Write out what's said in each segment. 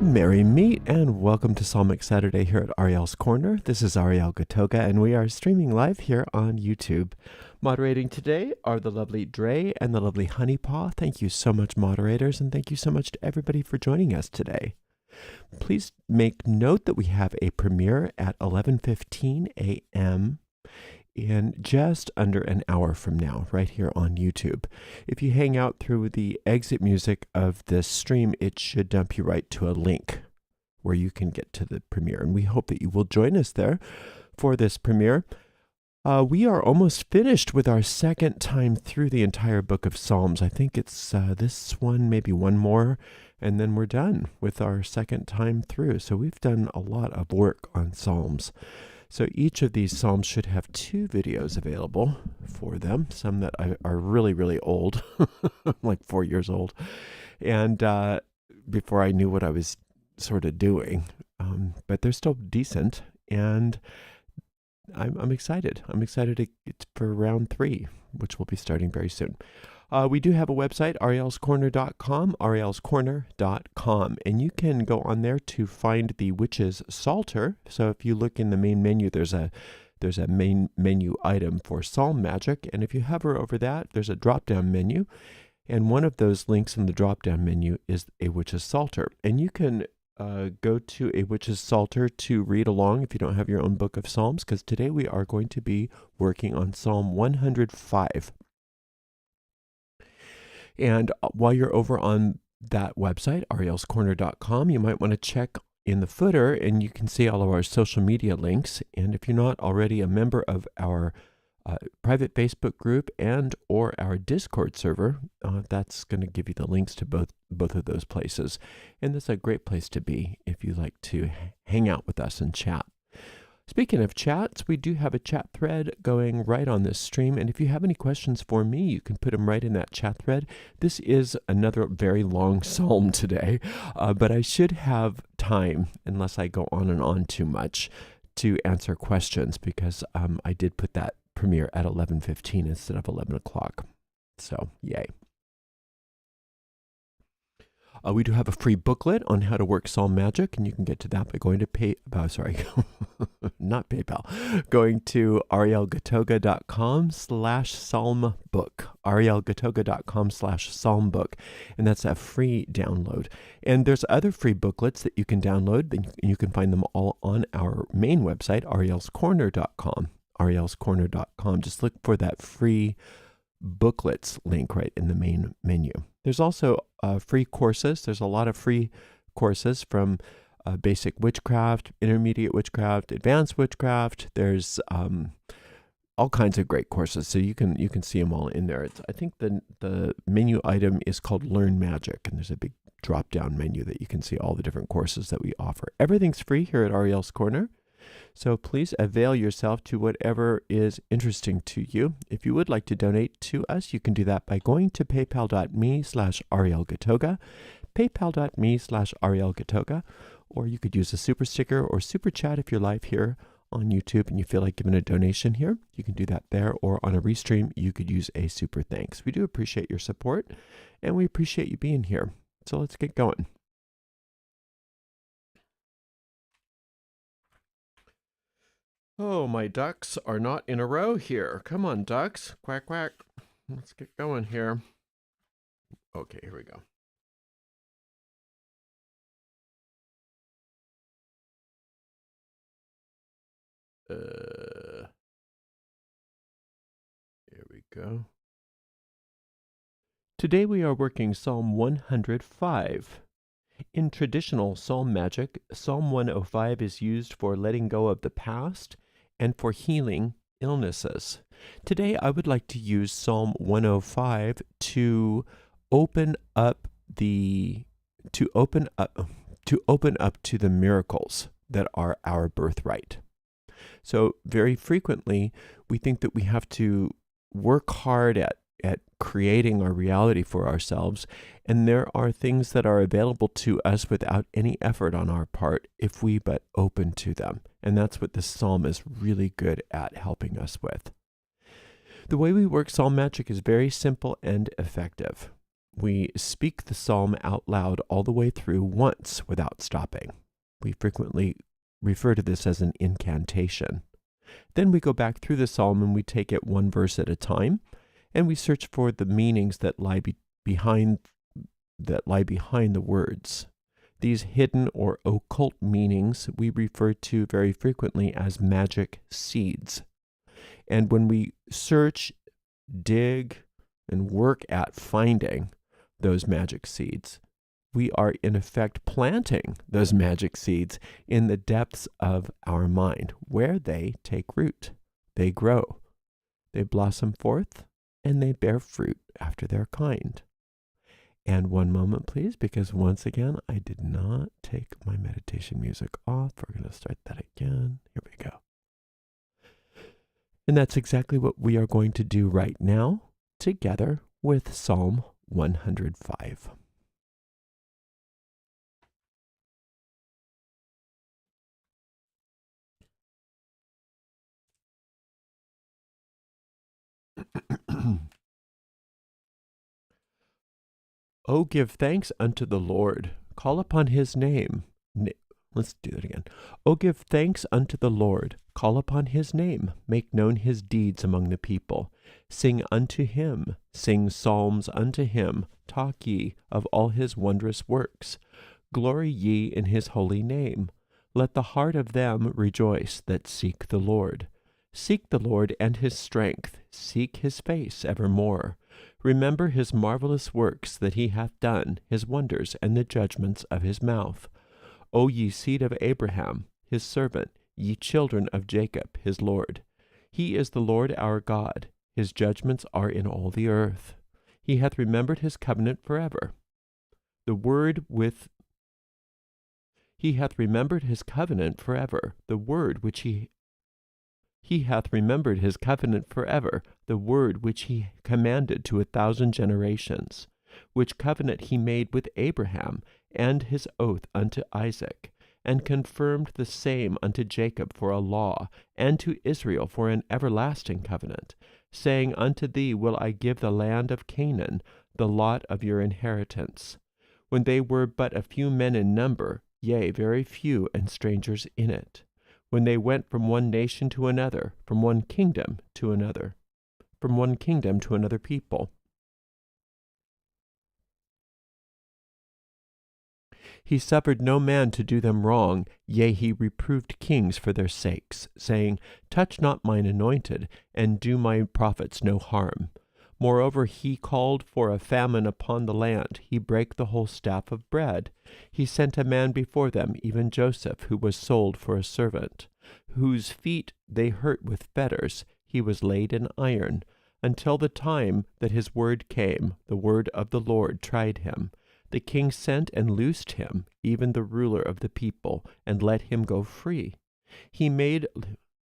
Merry meet and welcome to Psalmic Saturday here at Ariel's Corner. This is Ariel Gatoga and we are streaming live here on YouTube. Moderating today are the lovely Dre and the lovely Honeypaw. Thank you so much, moderators, and thank you so much to everybody for joining us today. Please make note that we have a premiere at 11:15 a.m. in just under an hour from now, right here on YouTube. If you hang out through the exit music of this stream, it should dump you right to a link where you can get to the premiere. And we hope that you will join us there for this premiere. We are almost finished with our second time through the entire book of Psalms. I think it's this one, maybe one more, and then we're done with our second time through. So we've done a lot of work on Psalms. So each of these Psalms should have 2 videos available for them, some that are really, really old, like 4 years old, and before I knew what I was sort of doing, but they're still decent, and I'm excited. I'm excited for round 3, which will be starting very soon. We do have a website, arielscorner.com, arielscorner.com, and you can go on there to find the Witch's Psalter. So if you look in the main menu, there's a main menu item for Psalm Magic, and if you hover over that, there's a drop-down menu, and one of those links in the drop-down menu is a Witch's Psalter, and you can go to a Witch's Psalter to read along if you don't have your own book of Psalms, because today we are going to be working on Psalm 105. And while you're over on that website, arielscorner.com, you might want to check in the footer and you can see all of our social media links. And if you're not already a member of our private Facebook group and or our Discord server, that's going to give you the links to both of those places. And that's a great place to be if you like to hang out with us and chat. Speaking of chats, we do have a chat thread going right on this stream, and if you have any questions for me, you can put them right in that chat thread. This is another very long psalm today, but I should have time, unless I go on and on too much, to answer questions, because I did put that premiere at 11:15 instead of 11 o'clock, so yay. We do have a free booklet on how to work Psalm Magic, and you can get to that by going to not PayPal, going to arielgatoga.com/psalmbook, arielgatoga.com/psalmbook, and that's a free download. And there's other free booklets that you can download, and you can find them all on our main website, arielscorner.com, arielscorner.com. Just look for that free booklets link right in the main menu. There's also free courses. There's a lot of free courses from basic witchcraft, intermediate witchcraft, advanced witchcraft. There's all kinds of great courses, so you can see them all in there. I think the menu item is called Learn Magic, and there's a big drop-down menu that you can see all the different courses that we offer. Everything's free here at Ariel's Corner. So please avail yourself to whatever is interesting to you. If you would like to donate to us, you can do that by going to paypal.me/Ariel Gatoga, paypal.me/Ariel Gatoga, or you could use a super sticker or super chat if you're live here on YouTube and you feel like giving a donation here. You can do that there, or on a restream, you could use a super thanks. We do appreciate your support, and we appreciate you being here. So let's get going. Oh, my ducks are not in a row here. Come on, ducks. Quack, quack. Let's get going here. Okay, here we go. Here we go. Today we are working Psalm 105. In traditional psalm magic, Psalm 105 is used for letting go of the past and for healing illnesses. Today I would like to use Psalm 105 to open up to the miracles that are our birthright. So very frequently, we think that we have to work hard at creating our reality for ourselves, and there are things that are available to us without any effort on our part if we but open to them. And that's what this psalm is really good at helping us with. The way we work psalm magic is very simple and effective. We speak the psalm out loud all the way through once without stopping. We frequently refer to this as an incantation. Then we go back through the psalm and we take it one verse at a time, and we search for the meanings that lie behind the words. These hidden or occult meanings we refer to very frequently as magic seeds. And when we search, dig, and work at finding those magic seeds, we are in effect planting those magic seeds in the depths of our mind, where they take root, they grow, they blossom forth, and they bear fruit after their kind. And one moment, please, because once again, I did not take my meditation music off. We're going to start that again. Here we go. And that's exactly what we are going to do right now, together with Psalm 105. Oh, give thanks unto the Lord. Call upon his name. Let's do that again. Oh, give thanks unto the Lord. Call upon his name. Make known his deeds among the people. Sing unto him. Sing psalms unto him. Talk ye of all his wondrous works. Glory ye in his holy name. Let the heart of them rejoice that seek the Lord. Seek the Lord and his strength. Seek his face evermore. Remember his marvelous works that he hath done, his wonders, and the judgments of his mouth. O ye seed of Abraham, his servant, ye children of Jacob, his Lord. He is the Lord our God. His judgments are in all the earth. He hath remembered his covenant forever. He hath remembered his covenant forever, the word which he hath remembered his covenant forever, the word which he commanded to 1,000 generations, which covenant he made with Abraham, and his oath unto Isaac, and confirmed the same unto Jacob for a law, and to Israel for an everlasting covenant, saying, Unto thee will I give the land of Canaan, the lot of your inheritance. When they were but a few men in number, yea, very few, and strangers in it. When they went from one nation to another, from one kingdom to another people. He suffered no man to do them wrong, yea, he reproved kings for their sakes, saying, Touch not mine anointed, and do my prophets no harm. Moreover, he called for a famine upon the land. He brake the whole staff of bread. He sent a man before them, even Joseph, who was sold for a servant, whose feet they hurt with fetters. He was laid in iron, until the time that his word came. The word of the Lord tried him. The king sent and loosed him, even the ruler of the people, and let him go free. He made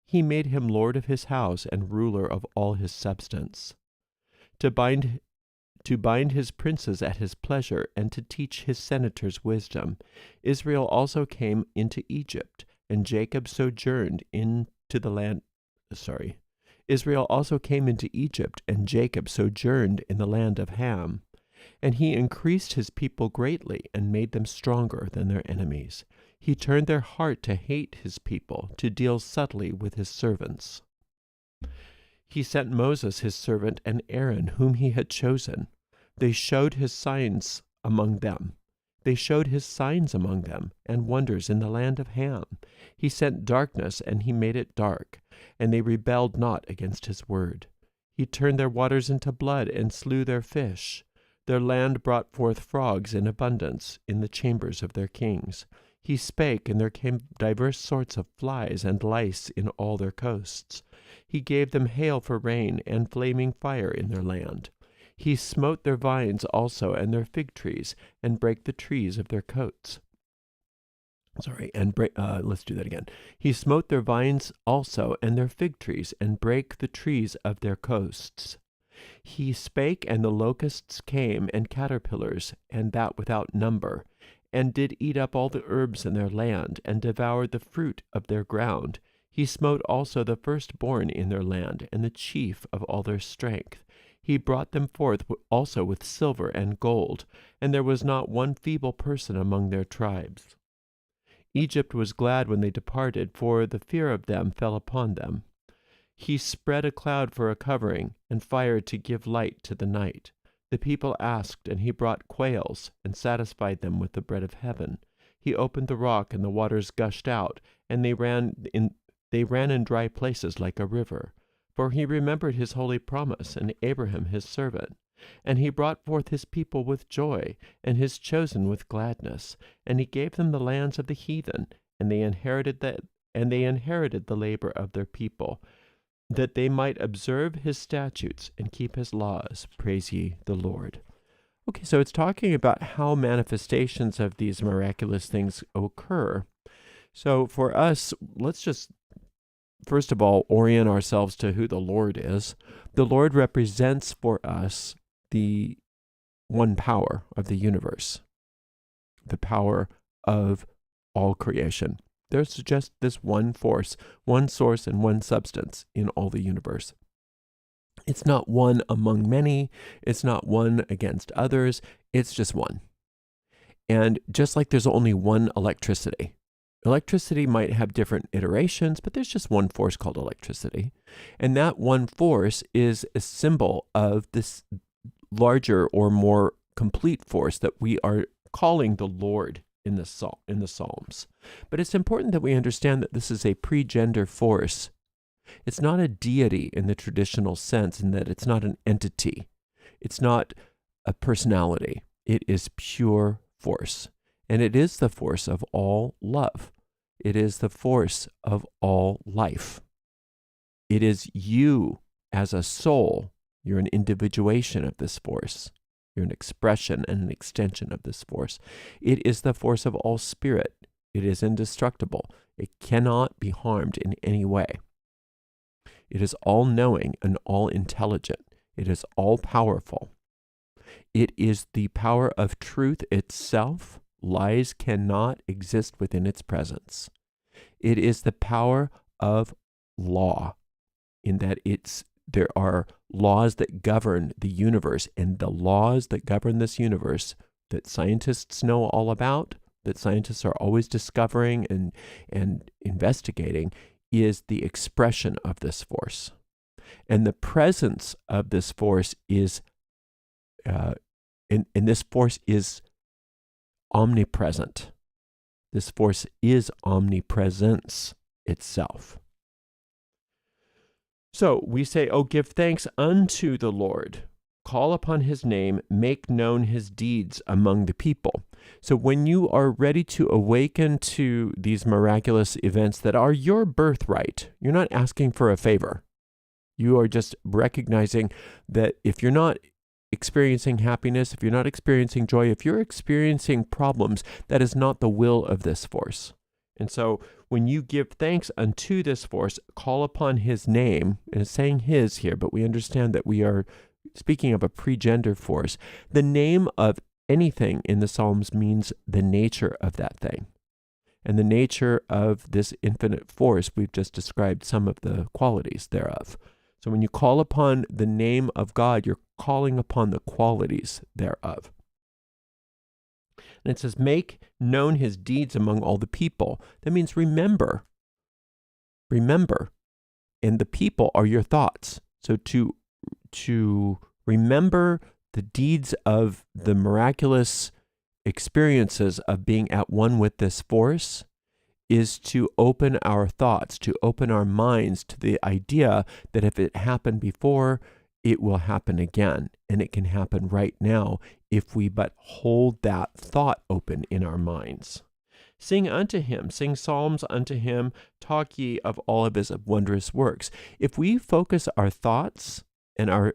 him lord of his house and ruler of all his substance, to bind his princes at his pleasure, and to teach his senators wisdom. Israel also came into Egypt, and Jacob sojourned into the land. Israel also came into Egypt, and Jacob sojourned in the land of Ham. And he increased his people greatly, and made them stronger than their enemies. He turned their heart to hate his people, to deal subtly with his servants. He sent Moses his servant, and Aaron, whom he had chosen. They showed his signs among them. And wonders in the land of Ham. He sent darkness, and he made it dark, and they rebelled not against his word. He turned their waters into blood, and slew their fish. Their land brought forth frogs in abundance in the chambers of their kings. He spake, and there came divers sorts of flies and lice in all their coasts. He gave them hail for rain, and flaming fire in their land. He smote their vines also, and their fig trees, and brake the trees of their coats. Let's do that again. He smote their vines also, and their fig trees, and brake the trees of their coasts. He spake, and the locusts came, and caterpillars, and that without number, and did eat up all the herbs in their land, and devoured the fruit of their ground. He smote also the firstborn in their land, and the chief of all their strength. He brought them forth also with silver and gold, and there was not one feeble person among their tribes. Egypt was glad when they departed, for the fear of them fell upon them. He spread a cloud for a covering, and fire to give light to the night. The people asked, and he brought quails, and satisfied them with the bread of heaven. He opened the rock, and the waters gushed out, and they ran in dry places like a river. For he remembered his holy promise, and Abraham his servant. And he brought forth his people with joy, and his chosen with gladness. And he gave them the lands of the heathen, and they inherited the labor of their people, that they might observe his statutes and keep his laws. Praise ye the Lord. Okay, so it's talking about how manifestations of these miraculous things occur. So for us, let's just first of all orient ourselves to who the Lord is. The Lord represents for us the one power of the universe, the power of all creation. There's just this one force, one source, and one substance in all the universe. It's not one among many. It's not one against others. It's just one. And just like there's only one electricity, electricity might have different iterations, but there's just one force called electricity. And that one force is a symbol of this larger or more complete force that we are calling the Lord in the Psalms. But it's important that we understand that this is a pre-gender force. It's not a deity in the traditional sense, in that it's not an entity. It's not a personality. It is pure force. And it is the force of all love. It is the force of all life. It is you as a soul. You're an individuation of this force. You're an expression and an extension of this force. It is the force of all spirit. It is indestructible. It cannot be harmed in any way. It is all-knowing and all-intelligent. It is all-powerful. It is the power of truth itself. Lies cannot exist within its presence. It is the power of law, in that there are laws that govern the universe, and the laws that govern this universe that scientists know all about, that scientists are always discovering and investigating, is the expression of this force. And the presence of this force is, and this force is omnipresent. This force is omnipresence itself. So we say, "Oh, give thanks unto the Lord. Call upon his name, make known his deeds among the people." So when you are ready to awaken to these miraculous events that are your birthright, you're not asking for a favor. You are just recognizing that if you're not experiencing happiness, if you're not experiencing joy, if you're experiencing problems, that is not the will of this force. And so when you give thanks unto this force, call upon his name, and it's saying his here, but we understand that we are speaking of a pre-gender force. The name of anything in the Psalms means the nature of that thing. And the nature of this infinite force, we've just described some of the qualities thereof. So when you call upon the name of God, you're calling upon the qualities thereof. And it says, make known his deeds among all the people. That means remember. Remember. And the people are your thoughts. So to remember the deeds of the miraculous experiences of being at one with this force is to open our thoughts, to open our minds to the idea that if it happened before, it will happen again. And it can happen right now if we but hold that thought open in our minds. Sing unto him, sing psalms unto him, talk ye of all of his wondrous works. If we focus our thoughts and our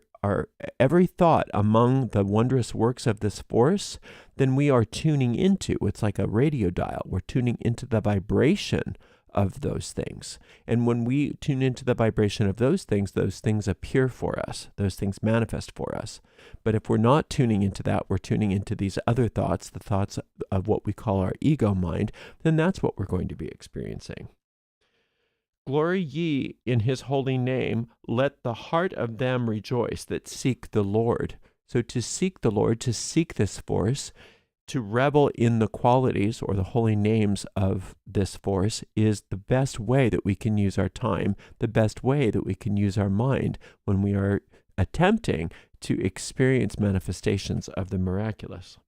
every thought among the wondrous works of this force, then we are tuning into, it's like a radio dial, we're tuning into the vibration of those things. And when we tune into the vibration of those things appear for us, those things manifest for us. But if we're not tuning into that, we're tuning into these other thoughts, the thoughts of what we call our ego mind, then that's what we're going to be experiencing. Glory ye in his holy name, let the heart of them rejoice that seek the Lord. So to seek the Lord, to seek this force, to revel in the qualities or the holy names of this force is the best way that we can use our time, the best way that we can use our mind when we are attempting to experience manifestations of the miraculous.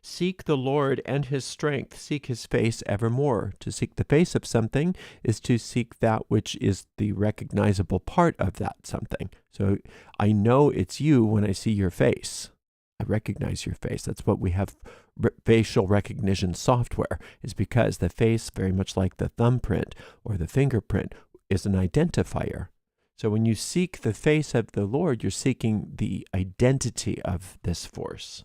Seek the Lord and his strength, seek his face evermore. To seek the face of something is to seek that which is the recognizable part of that something. So I know it's you when I see your face. I recognize your face. That's what we have facial recognition software, is because the face, very much like the thumbprint or the fingerprint, is an identifier. So when you seek the face of the Lord, you're seeking the identity of this force.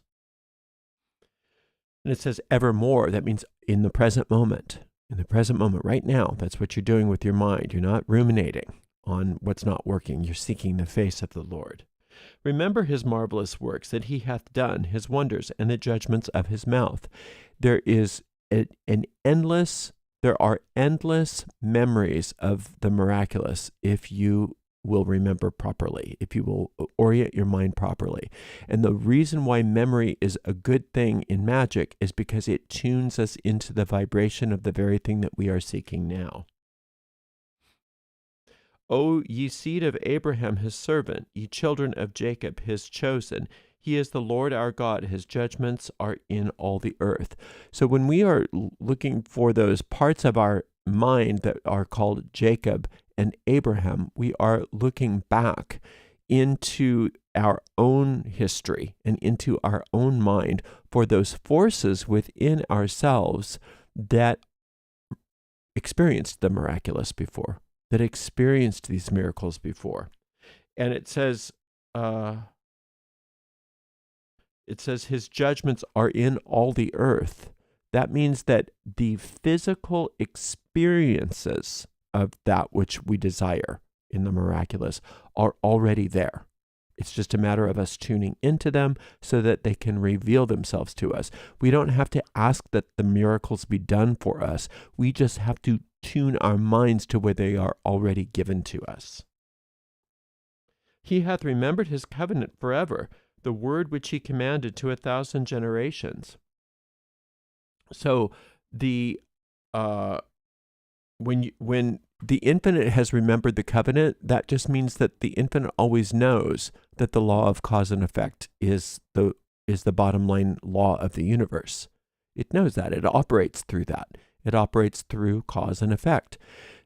And it says evermore. That means in the present moment. In the present moment, right now, that's what you're doing with your mind. You're not ruminating on what's not working. You're seeking the face of the Lord. Remember his marvelous works that he hath done, his wonders, and the judgments of his mouth. There are endless memories of the miraculous if you will remember properly, if you will orient your mind properly. And the reason why memory is a good thing in magic is because it tunes us into the vibration of the very thing that we are seeking now. O ye seed of Abraham his servant, ye children of Jacob his chosen, he is the Lord our God, his judgments are in all the earth. So when we are looking for those parts of our mind that are called Jacob and Abraham, we are looking back into our own history and into our own mind for those forces within ourselves that experienced the miraculous before, that experienced these miracles before. And it says his judgments are in all the earth. That means that the physical experiences of that which we desire in the miraculous are already there. It's just a matter of us tuning into them so that they can reveal themselves to us. We don't have to ask that the miracles be done for us. We just have to tune our minds to where they are already given to us. He hath remembered his covenant forever, the word which he commanded to 1,000 generations. So when the infinite has remembered the covenant, that just means that the infinite always knows that the law of cause and effect is the bottom line law of the universe. It knows that. It operates through that. It operates through cause and effect.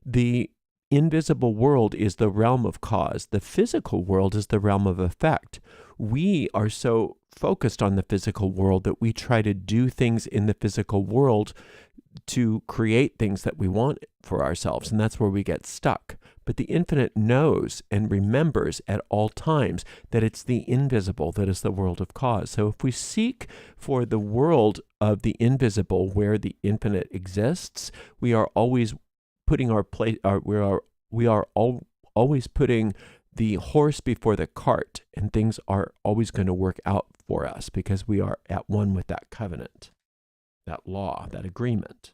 The invisible world is the realm of cause. The physical world is the realm of effect. We are so focused on the physical world that we try to do things in the physical world to create things that we want for ourselves, and that's where we get stuck. But the infinite knows and remembers at all times that it's the invisible that is the world of cause. So if we seek for the world of the invisible where the infinite exists, we are always putting always putting the horse before the cart, and things are always going to work out for us because we are at one with that covenant, that law, that agreement,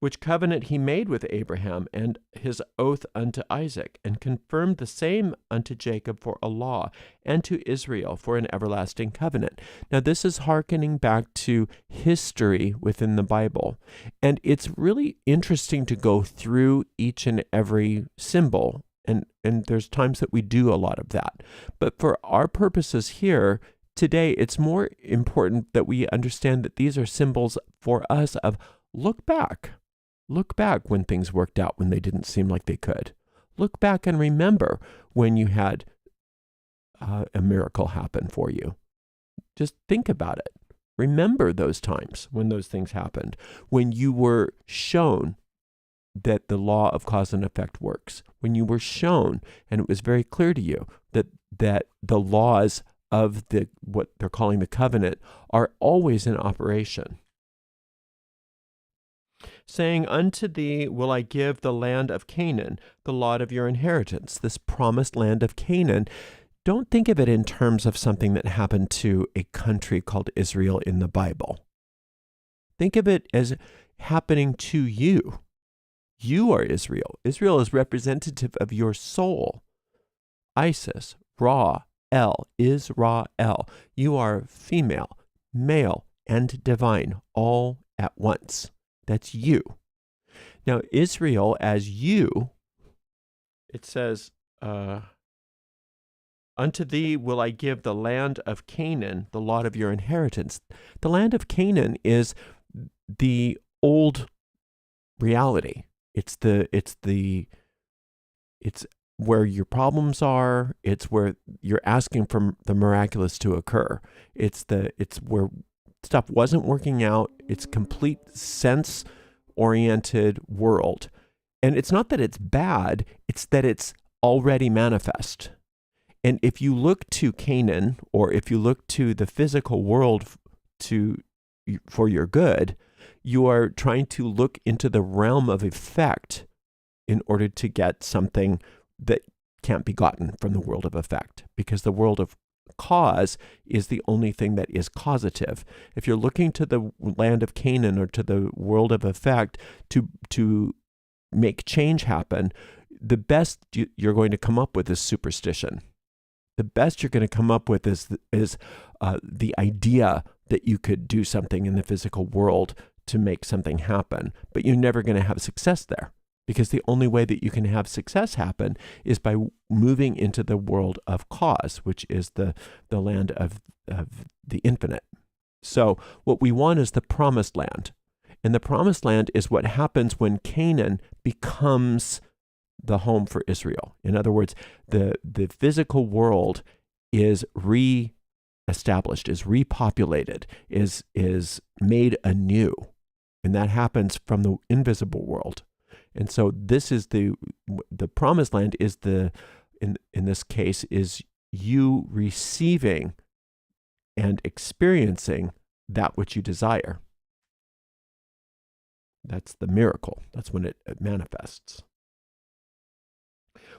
which covenant he made with Abraham and his oath unto Isaac, and confirmed the same unto Jacob for a law, and to Israel for an everlasting covenant. Now, this is hearkening back to history within the Bible, and it's really interesting to go through each and every symbol, and there's times that we do a lot of that. But for our purposes here, today, it's more important that we understand that these are symbols for us of look back. Look back when things worked out when they didn't seem like they could. Look back and remember when you had a miracle happen for you. Just think about it. Remember those times when those things happened, when you were shown that the law of cause and effect works, when you were shown, and it was very clear to you that the laws of what they're calling the covenant are always in operation. Saying, unto thee will I give the land of Canaan, the lot of your inheritance. This promised land of Canaan, don't think of it in terms of something that happened to a country called Israel in the Bible. Think of it as happening to you. You are Israel. Israel is representative of your soul. Isis, Ra, El, Israel. You are female, male, and divine all at once. That's you. Now, Israel as you, it says, unto thee will I give the land of Canaan, the lot of your inheritance. The land of Canaan is the old reality. It's where your problems are. It's where you're asking for the miraculous to occur. It's where stuff wasn't working out. It's complete sense-oriented world. And it's not that it's bad, it's that it's already manifest. And if you look to Canaan, or if you look to the physical world for your good, you are trying to look into the realm of effect in order to get something that can't be gotten from the world of effect, because the world of cause is the only thing that is causative. If you're looking to the land of Canaan or to the world of effect to make change happen, the best you're going to come up with is superstition. The best you're going to come up with is the idea that you could do something in the physical world to make something happen, but you're never going to have success there. Because the only way that you can have success happen is by moving into the world of cause, which is the land of the infinite. So what we want is the promised land. And the promised land is what happens when Canaan becomes the home for Israel. In other words, the physical world is re-established, is repopulated, is made anew. And that happens from the invisible world. And so this is the promised land is in this case is you receiving and experiencing that which you desire. That's the miracle. That's when it manifests.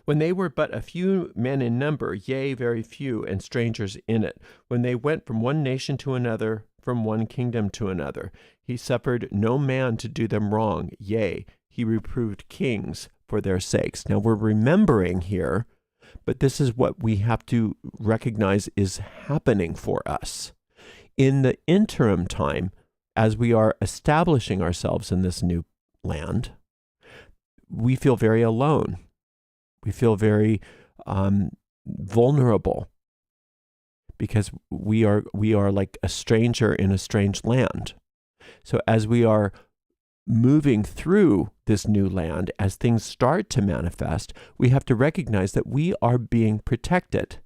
When they were but a few men in number, yea, very few, and strangers in it, when they went from one nation to another, from one kingdom to another, he suffered no man to do them wrong, yea, he reproved kings for their sakes. Now we're remembering here, but this is what we have to recognize is happening for us. In the interim time, as we are establishing ourselves in this new land, we feel very alone. We feel very vulnerable because we are like a stranger in a strange land. So as we are moving through this new land, as things start to manifest, we have to recognize that we are being protected.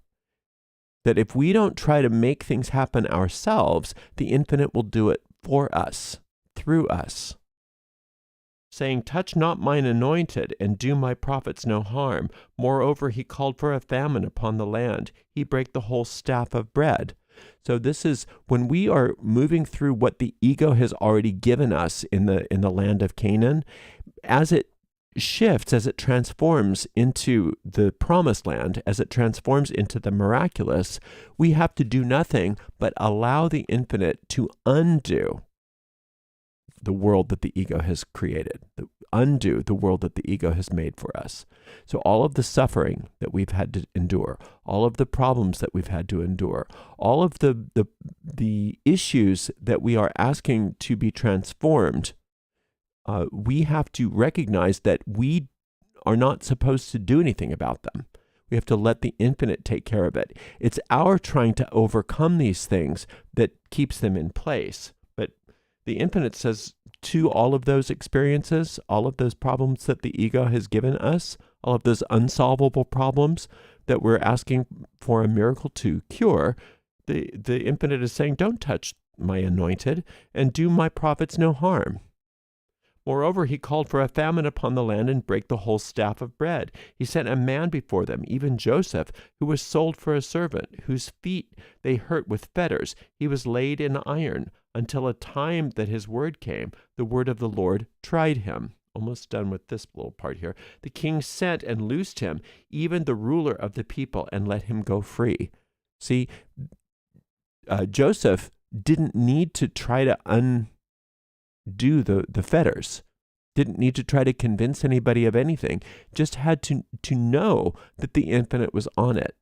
That if we don't try to make things happen ourselves, the infinite will do it for us, through us. Saying, touch not mine anointed, and do my prophets no harm. Moreover, he called for a famine upon the land. He brake the whole staff of bread. So this is when we are moving through what the ego has already given us in the land of Canaan, as it shifts, as it transforms into the promised land, as it transforms into the miraculous, we have to do nothing but allow the infinite to undo the world that the ego has created, undo the world that the ego has made for us. So all of the suffering that we've had to endure, all of the problems that we've had to endure, all of the issues that we are asking to be transformed, we have to recognize that we are not supposed to do anything about them. We have to let the infinite take care of it. It's our trying to overcome these things that keeps them in place. But the infinite says to all of those experiences, all of those problems that the ego has given us, all of those unsolvable problems that we're asking for a miracle to cure, the infinite is saying, don't touch my anointed and do my prophets no harm. Moreover, he called for a famine upon the land and brake the whole staff of bread. He sent a man before them, even Joseph, who was sold for a servant, whose feet they hurt with fetters. He was laid in iron, until a time that his word came. The word of the Lord tried him. Almost done with this little part here. The king sent and loosed him, even the ruler of the people, and let him go free. See, Joseph didn't need to try to undo the fetters, didn't need to try to convince anybody of anything, just had to know that the infinite was on it.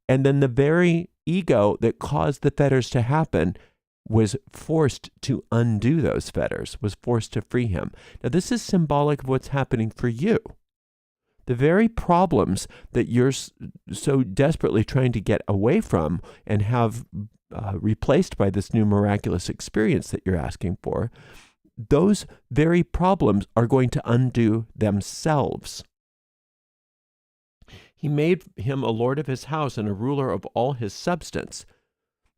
And then the very ego that caused the fetters to happen was forced to undo those fetters, was forced to free him. Now, this is symbolic of what's happening for you. The very problems that you're so desperately trying to get away from and have replaced by this new miraculous experience that you're asking for, those very problems are going to undo themselves. He made him a lord of his house and a ruler of all his substance.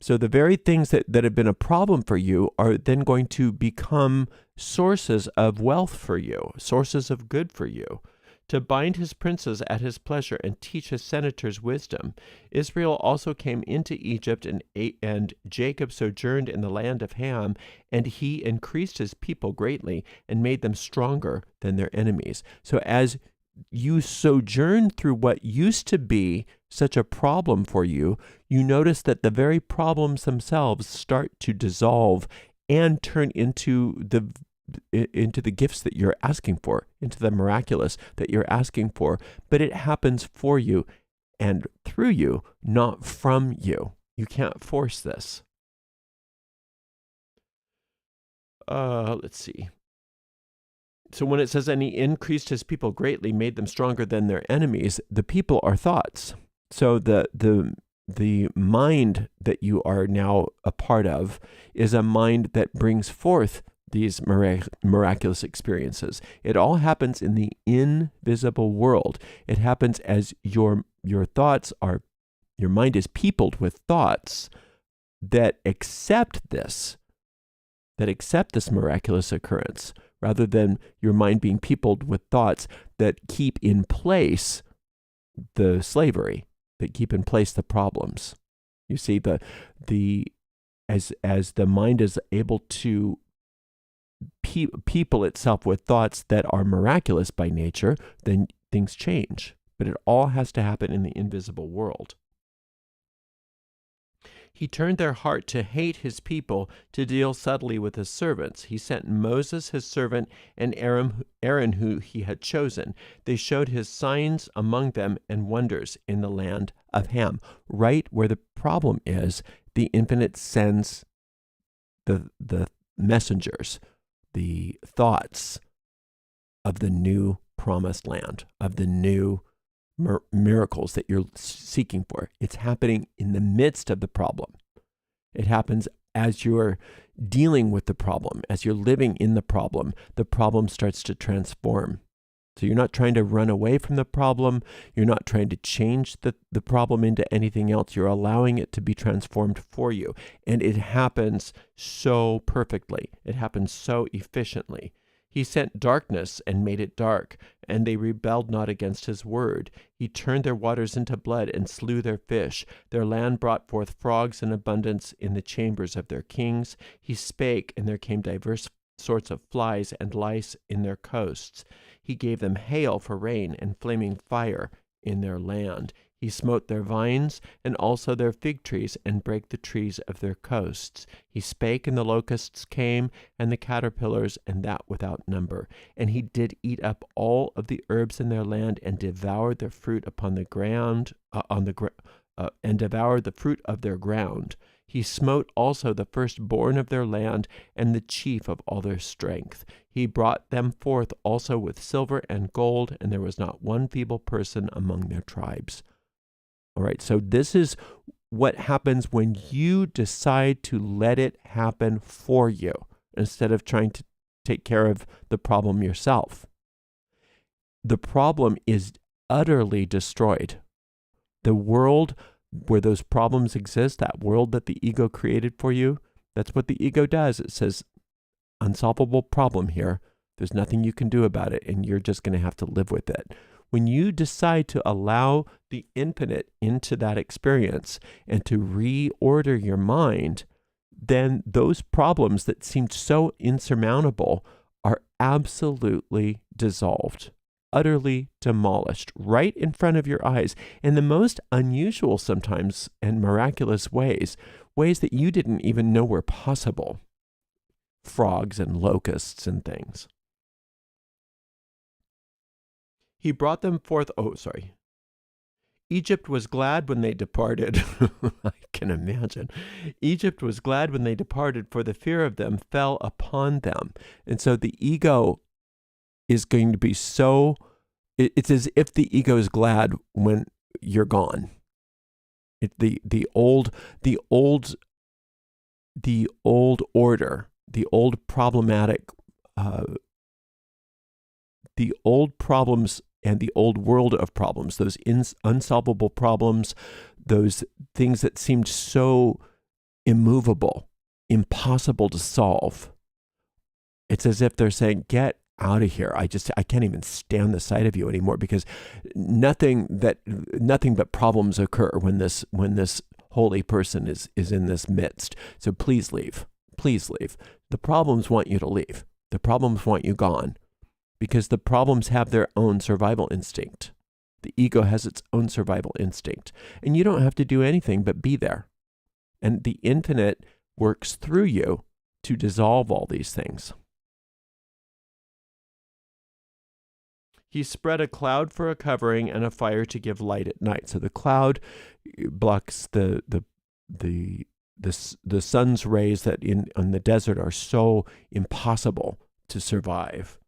So the very things that have been a problem for you are then going to become sources of wealth for you, sources of good for you, to bind his princes at his pleasure and teach his senators wisdom. Israel also came into Egypt, and Jacob sojourned in the land of Ham, and he increased his people greatly and made them stronger than their enemies. So as you sojourn through what used to be such a problem for you, you notice that the very problems themselves start to dissolve and turn into the gifts that you're asking for, into the miraculous that you're asking for. But it happens for you and through you, not from you. You can't force this. Let's see. So when it says, and he increased his people greatly, made them stronger than their enemies, the people are thoughts. So the mind that you are now a part of is a mind that brings forth these miraculous experiences. It all happens in the invisible world. It happens as your thoughts are, your mind is peopled with thoughts that accept this miraculous occurrence, rather than your mind being peopled with thoughts that keep in place the slavery, that keep in place the problems. You see, as the mind is able to people itself with thoughts that are miraculous by nature, then things change. But it all has to happen in the invisible world. He turned their heart to hate his people, to deal subtly with his servants. He sent Moses, his servant, and Aaron, who he had chosen. They showed his signs among them and wonders in the land of Ham. Right where the problem is, the infinite sends the messengers, the thoughts of the new promised land, of the new miracles that you're seeking for. It's happening in the midst of the problem. It happens as you're dealing with the problem, as you're living in the problem starts to transform. So you're not trying to run away from the problem. You're not trying to change the problem into anything else. You're allowing it to be transformed for you. And it happens so perfectly. It happens so efficiently. He sent darkness and made it dark, and they rebelled not against his word. He turned their waters into blood and slew their fish. Their land brought forth frogs in abundance in the chambers of their kings. He spake, and there came diverse sorts of flies and lice in their coasts. He gave them hail for rain and flaming fire in their land. He smote their vines and also their fig trees, and brake the trees of their coasts. He spake, and the locusts came, and the caterpillars, and that without number. And he did eat up all of the herbs in their land, and devoured their fruit upon the ground, and devoured the fruit of their ground. He smote also the firstborn of their land, and the chief of all their strength. He brought them forth also with silver and gold, and there was not one feeble person among their tribes. All right, so this is what happens when you decide to let it happen for you instead of trying to take care of the problem yourself. The problem is utterly destroyed. The world where those problems exist, that world that the ego created for you, that's what the ego does. It says, unsolvable problem here. There's nothing you can do about it, and you're just going to have to live with it. When you decide to allow the infinite into that experience and to reorder your mind, then those problems that seemed so insurmountable are absolutely dissolved, utterly demolished right in front of your eyes in the most unusual sometimes and miraculous ways that you didn't even know were possible. Frogs and locusts and things. He brought them forth. Egypt was glad when they departed. I can imagine. Egypt was glad when they departed, for the fear of them fell upon them. And so the ego is going to be so, it's as if the ego is glad when you're gone. The old order, the old problematic, the old problems and the old world of problems, those unsolvable problems, those things that seemed so immovable, impossible to solve. It's as if they're saying, get out of here. I can't even stand the sight of you anymore, because nothing but problems occur when this holy person is in this midst. So please leave. Please leave. The problems want you to leave. The problems want you gone, because the problems have their own survival instinct. The ego has its own survival instinct, and you don't have to do anything but be there. And the infinite works through you to dissolve all these things. He spread a cloud for a covering and a fire to give light at night. So the cloud blocks the sun's rays that on the desert are so impossible to survive.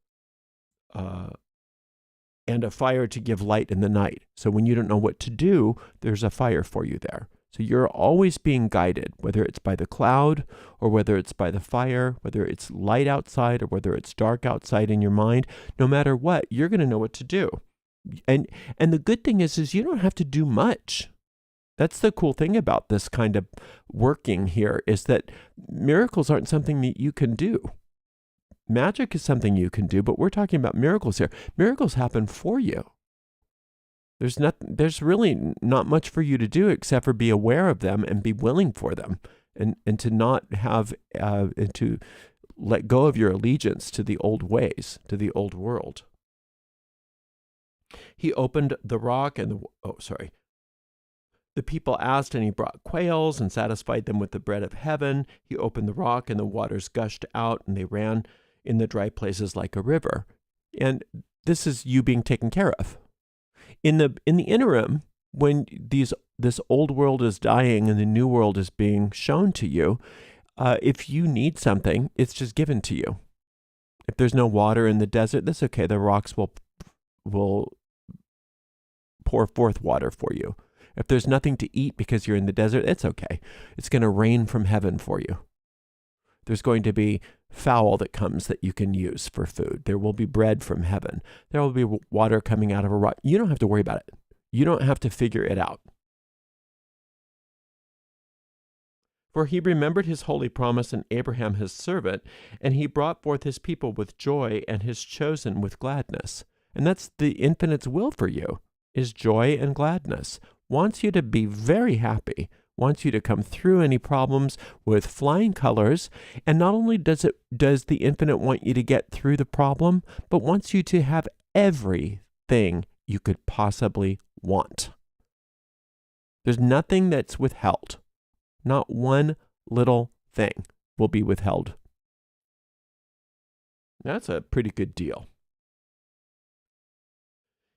And a fire to give light in the night. So when you don't know what to do, there's a fire for you there. So you're always being guided, whether it's by the cloud or whether it's by the fire, whether it's light outside or whether it's dark outside in your mind. No matter what, you're going to know what to do. And the good thing is you don't have to do much. That's the cool thing about this kind of working here, is that miracles aren't something that you can do. Magic is something you can do, but we're talking about miracles here. Miracles happen for you. There's really not much for you to do except for be aware of them and be willing for them, and to not have and to let go of your allegiance to the old ways, to the old world. He opened the rock and the people asked, and he brought quails and satisfied them with the bread of heaven. He opened the rock, and the waters gushed out, and they ran in the dry places like a river. And this is you being taken care of. In the interim, when this old world is dying and the new world is being shown to you, if you need something, it's just given to you. If there's no water in the desert, that's okay. The rocks will pour forth water for you. If there's nothing to eat because you're in the desert, it's okay. It's going to rain from heaven for you. There's going to be fowl that comes that you can use for food. There will be bread from heaven. There will be water coming out of a rock. You don't have to worry about it. You don't have to figure it out. For he remembered his holy promise in Abraham his servant, and he brought forth his people with joy and his chosen with gladness. And that's the infinite's will for you, is joy and gladness. Wants you to be very happy, wants you to come through any problems with flying colors. And not only does the infinite want you to get through the problem, but wants you to have everything you could possibly want. There's nothing that's withheld. Not one little thing will be withheld. That's a pretty good deal.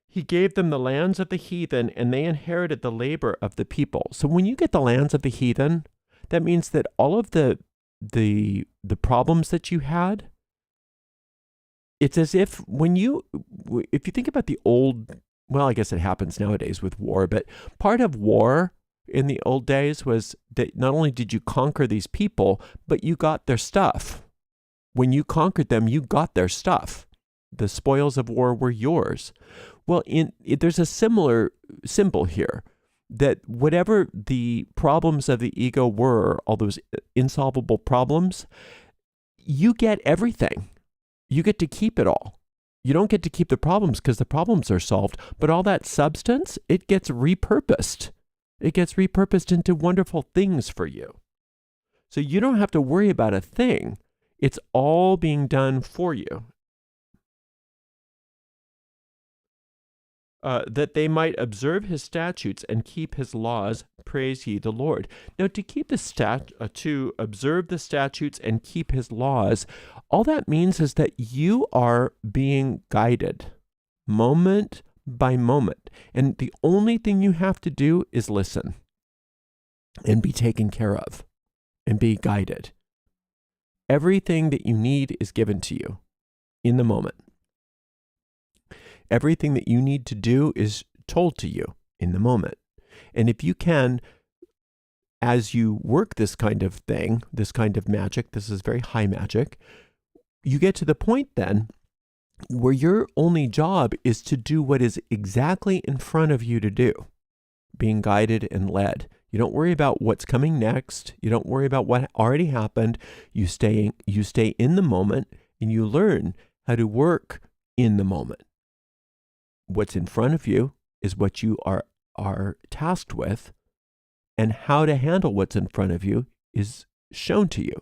He gave them the lands of the heathen, and they inherited the labor of the people. So when you get the lands of the heathen, that means that all of the problems that you had, it's as if if you think about the old, well, I guess it happens nowadays with war, but part of war in the old days was that not only did you conquer these people, but you got their stuff. When you conquered them, you got their stuff. The spoils of war were yours. Well, there's a similar symbol here, that whatever the problems of the ego were, all those insolvable problems, you get everything. You get to keep it all. You don't get to keep the problems because the problems are solved, but all that substance, it gets repurposed. It gets repurposed into wonderful things for you. So you don't have to worry about a thing. It's all being done for you. That they might observe his statutes and keep his laws, praise ye the Lord. Now, to observe the statutes and keep his laws, all that means is that you are being guided moment by moment. And the only thing you have to do is listen and be taken care of and be guided. Everything that you need is given to you in the moment. Everything that you need to do is told to you in the moment. And if you can, as you work this kind of thing, this kind of magic, this is very high magic, you get to the point then where your only job is to do what is exactly in front of you to do, being guided and led. You don't worry about what's coming next. You don't worry about what already happened. You stay in the moment, and you learn how to work in the moment. What's in front of you is what you are tasked with, and how to handle what's in front of you is shown to you.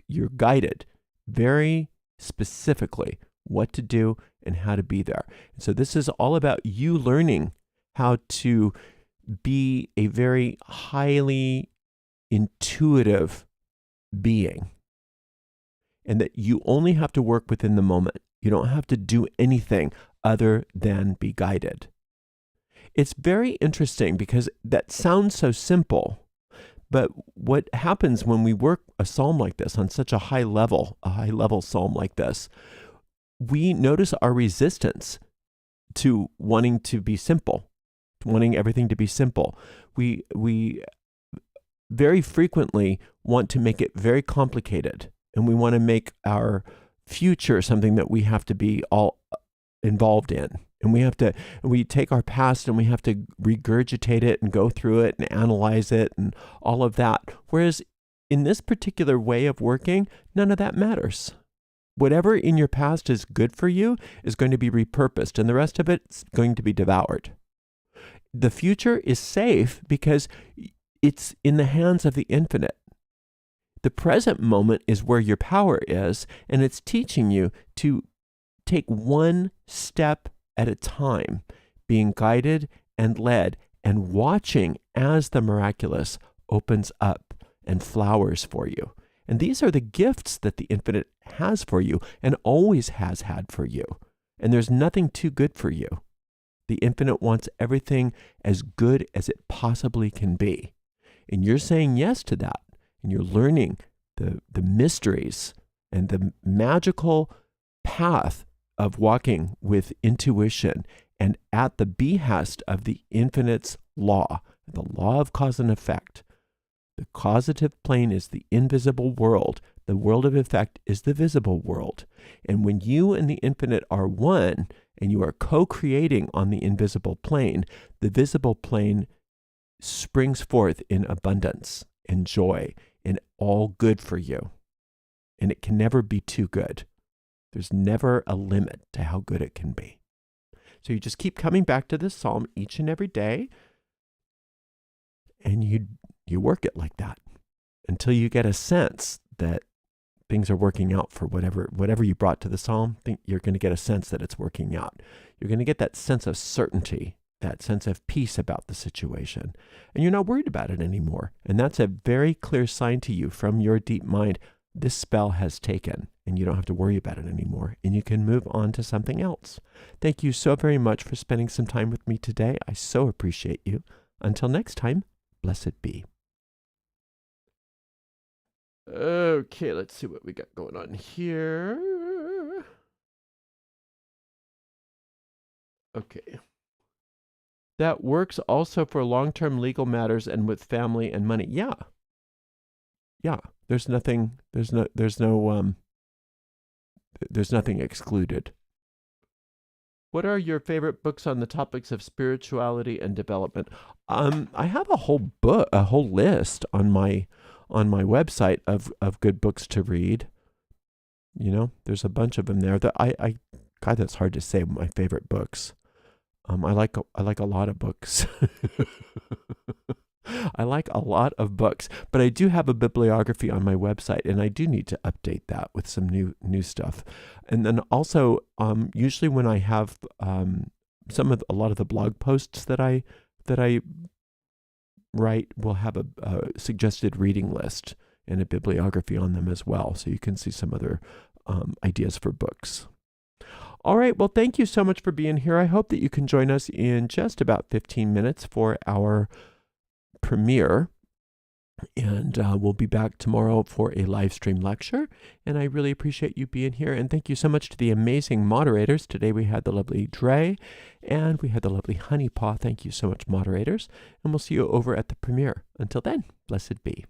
You're guided very specifically what to do and how to be there. And so this is all about you learning how to be a very highly intuitive being, and that you only have to work within the moment. You don't have to do anything other than be guided. It's very interesting because that sounds so simple, but what happens when we work a psalm like this on such a high level psalm like this, we notice our resistance to wanting to be simple, to wanting everything to be simple. We very frequently want to make it very complicated, and we want to make our future something that we have to be all involved in. And we take our past and we have to regurgitate it and go through it and analyze it and all of that. Whereas in this particular way of working, none of that matters. Whatever in your past is good for you is going to be repurposed, and the rest of it's going to be devoured. The future is safe because it's in the hands of the infinite. The present moment is where your power is, and it's teaching you to take one step at a time, being guided and led and watching as the miraculous opens up and flowers for you. And these are the gifts that the infinite has for you and always has had for you. And there's nothing too good for you. The infinite wants everything as good as it possibly can be. And you're saying yes to that. And you're learning the mysteries and the magical path of walking with intuition and at the behest of the infinite's law, the law of cause and effect. The causative plane is the invisible world. The world of effect is the visible world. And when you and the infinite are one, and you are co-creating on the invisible plane, the visible plane springs forth in abundance. and joy and all good for you. And it can never be too good. There's never a limit to how good it can be. So you just keep coming back to this psalm each and every day, and you work it like that until you get a sense that things are working out for whatever you brought to the psalm. You're going to get a sense that it's working out. You're going to get that sense of certainty, that sense of peace about the situation, and you're not worried about it anymore. And that's a very clear sign to you from your deep mind. This spell has taken, and you don't have to worry about it anymore, and you can move on to something else. Thank you so very much for spending some time with me today. I so appreciate you. Until next time, blessed be. Okay, let's see what we got going on here. Okay. That works also for long-term legal matters and with family and money. Yeah. There's nothing excluded. What are your favorite books on the topics of spirituality and development? I have a whole list on my website of good books to read. There's a bunch of them there that God, that's hard to say my favorite books. I like a lot of books. I like a lot of books, but I do have a bibliography on my website, and I do need to update that with some new stuff. And then also, usually when I have a lot of the blog posts that I write will have a suggested reading list and a bibliography on them as well, so you can see some other ideas for books. All right, well, thank you so much for being here. I hope that you can join us in just about 15 minutes for our premiere, and we'll be back tomorrow for a live stream lecture, and I really appreciate you being here, and thank you so much to the amazing moderators. Today we had the lovely Dre, and we had the lovely Honey Paw. Thank you so much, moderators, and we'll see you over at the premiere. Until then, blessed be.